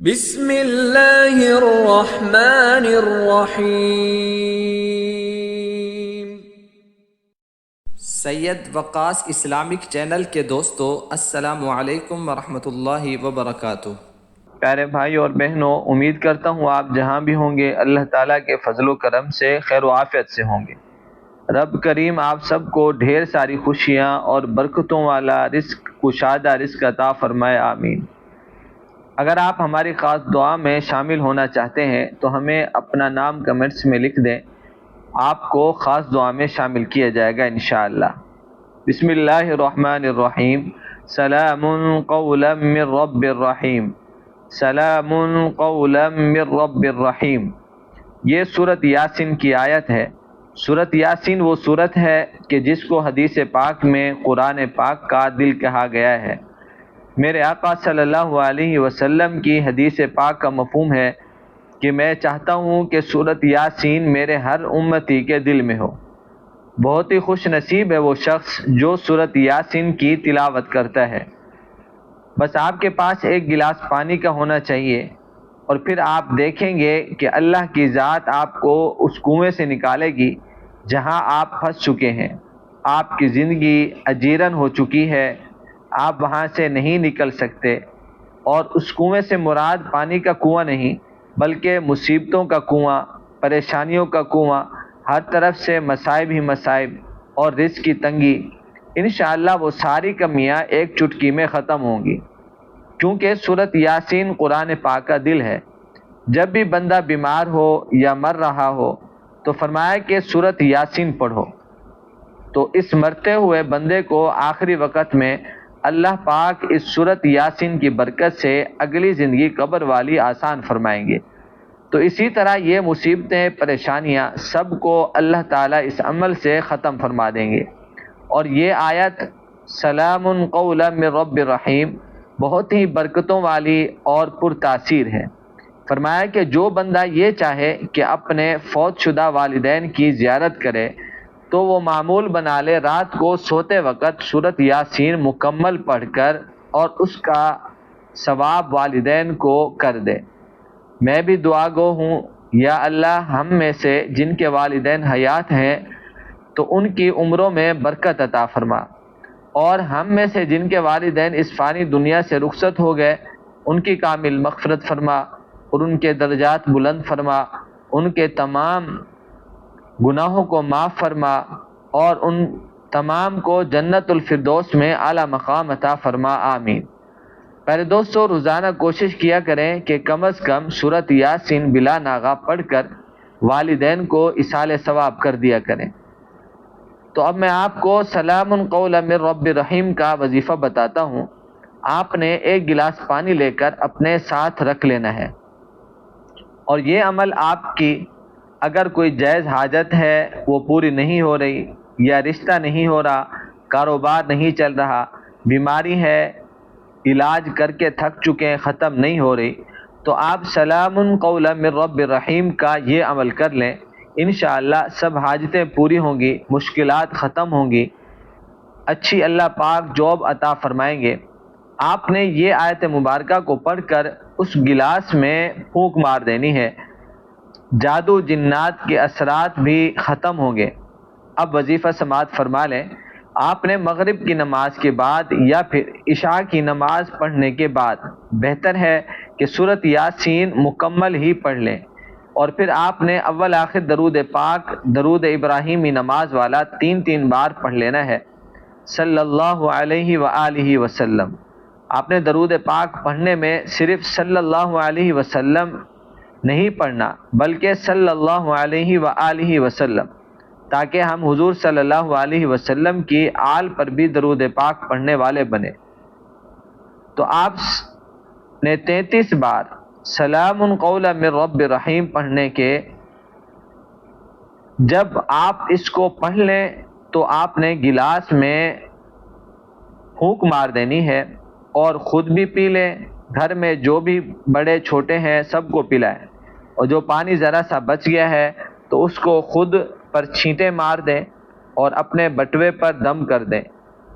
بسم اللہ الرحمن الرحیم۔ سید وقاص اسلامک چینل کے دوستو، السلام علیکم ورحمۃ اللہ وبرکاتہ۔ پیارے بھائی اور بہنوں، امید کرتا ہوں آپ جہاں بھی ہوں گے اللہ تعالیٰ کے فضل و کرم سے خیر و عافیت سے ہوں گے۔ رب کریم آپ سب کو ڈھیر ساری خوشیاں اور برکتوں والا رزق، کشادہ رزق عطا فرمائے، آمین۔ اگر آپ ہماری خاص دعا میں شامل ہونا چاہتے ہیں تو ہمیں اپنا نام کمنٹس میں لکھ دیں، آپ کو خاص دعا میں شامل کیا جائے گا انشاءاللہ۔ بسم اللہ الرحمن الرحیم۔ سلام قولا من رب الرحیم، سلام قولا من رب الرحیم۔ یہ سورۃ یاسین کی آیت ہے۔ سورۃ یاسین وہ سورت ہے کہ جس کو حدیث پاک میں قرآن پاک کا دل کہا گیا ہے۔ میرے آقا صلی اللہ علیہ وسلم کی حدیث پاک کا مفہوم ہے کہ میں چاہتا ہوں کہ سورۃ یاسین میرے ہر امتی کے دل میں ہو۔ بہت ہی خوش نصیب ہے وہ شخص جو سورۃ یاسین کی تلاوت کرتا ہے۔ بس آپ کے پاس ایک گلاس پانی کا ہونا چاہیے، اور پھر آپ دیکھیں گے کہ اللہ کی ذات آپ کو اس کنویں سے نکالے گی جہاں آپ پھنس چکے ہیں۔ آپ کی زندگی اجیرن ہو چکی ہے، آپ وہاں سے نہیں نکل سکتے، اور اس کنویں سے مراد پانی کا کنواں نہیں بلکہ مصیبتوں کا کنواں، پریشانیوں کا کنواں، ہر طرف سے مصائب ہی مصائب اور رزق کی تنگی۔ انشاءاللہ وہ ساری کمیاں ایک چٹکی میں ختم ہوں گی، کیونکہ سورۃ یاسین قرآن پاک کا دل ہے۔ جب بھی بندہ بیمار ہو یا مر رہا ہو تو فرمایا کہ سورۃ یاسین پڑھو، تو اس مرتے ہوئے بندے کو آخری وقت میں اللہ پاک اس سورۃ یاسین کی برکت سے اگلی زندگی قبر والی آسان فرمائیں گے۔ تو اسی طرح یہ مصیبتیں، پریشانیاں سب کو اللہ تعالیٰ اس عمل سے ختم فرما دیں گے۔ اور یہ آیت سلام قولا من رب الرحیم بہت ہی برکتوں والی اور پرتاثیر ہے۔ فرمایا کہ جو بندہ یہ چاہے کہ اپنے فوت شدہ والدین کی زیارت کرے تو وہ معمول بنا لے رات کو سوتے وقت سورۃ یاسین مکمل پڑھ کر اور اس کا ثواب والدین کو کر دے۔ میں بھی دعا گو ہوں، یا اللہ ہم میں سے جن کے والدین حیات ہیں تو ان کی عمروں میں برکت عطا فرما، اور ہم میں سے جن کے والدین اس فانی دنیا سے رخصت ہو گئے ان کی کامل مغفرت فرما، اور ان کے درجات بلند فرما، ان کے تمام گناہوں کو معاف فرما، اور ان تمام کو جنت الفردوس میں اعلیٰ مقام عطا فرما، آمین۔ پیارے دوستو، روزانہ کوشش کیا کریں کہ کم از کم سورۃ یاسین بلا ناغہ پڑھ کر والدین کو ایصال ثواب کر دیا کریں۔ تو اب میں آپ کو سلام قولا من رب الرحیم کا وظیفہ بتاتا ہوں۔ آپ نے ایک گلاس پانی لے کر اپنے ساتھ رکھ لینا ہے، اور یہ عمل آپ کی اگر کوئی جائز حاجت ہے وہ پوری نہیں ہو رہی، یا رشتہ نہیں ہو رہا، کاروبار نہیں چل رہا، بیماری ہے، علاج کر کے تھک چکے ہیں، ختم نہیں ہو رہی، تو آپ سلام قولا من رب الرحیم کا یہ عمل کر لیں۔ انشاءاللہ سب حاجتیں پوری ہوں گی، مشکلات ختم ہوں گی، اچھی اللہ پاک جاب عطا فرمائیں گے۔ آپ نے یہ آیت مبارکہ کو پڑھ کر اس گلاس میں پھونک مار دینی ہے، جادو جنات کے اثرات بھی ختم ہوں گے۔ اب وظیفہ سماعت فرما لیں۔ آپ نے مغرب کی نماز کے بعد یا پھر عشاء کی نماز پڑھنے کے بعد بہتر ہے کہ سورۃ یاسین مکمل ہی پڑھ لیں، اور پھر آپ نے اول آخر درود پاک، درود ابراہیمی نماز والا 3 بار پڑھ لینا ہے، صلی اللہ علیہ وآلہ وسلم۔ آپ نے درود پاک پڑھنے میں صرف صلی اللہ علیہ وسلم نہیں پڑھنا بلکہ صلی اللہ علیہ وآلہ وسلم، تاکہ ہم حضور صلی اللہ علیہ وسلم کی آل پر بھی درود پاک پڑھنے والے بنے۔ تو آپ نے 33 بار سلام قولا من رب الرحیم پڑھنے کے جب آپ اس کو پڑھ لیں تو آپ نے گلاس میں پھونک مار دینی ہے، اور خود بھی پی لیں، گھر میں جو بھی بڑے چھوٹے ہیں سب کو پلائیں، اور جو پانی ذرا سا بچ گیا ہے تو اس کو خود پر چھینٹے مار دیں اور اپنے بٹوے پر دم کر دیں،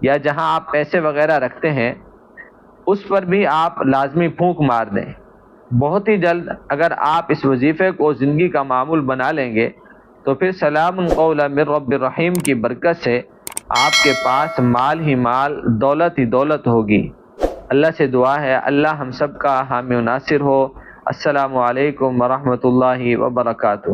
یا جہاں آپ پیسے وغیرہ رکھتے ہیں اس پر بھی آپ لازمی پھونک مار دیں۔ بہت ہی جلد اگر آپ اس وظیفے کو زندگی کا معمول بنا لیں گے تو پھر سلام قولا من رب الرحیم کی برکت سے آپ کے پاس مال ہی مال، دولت ہی دولت ہوگی۔ اللہ سے دعا ہے اللہ ہم سب کا حامی و ناصر ہو۔ السلام علیکم ورحمۃ اللہ وبرکاتہ۔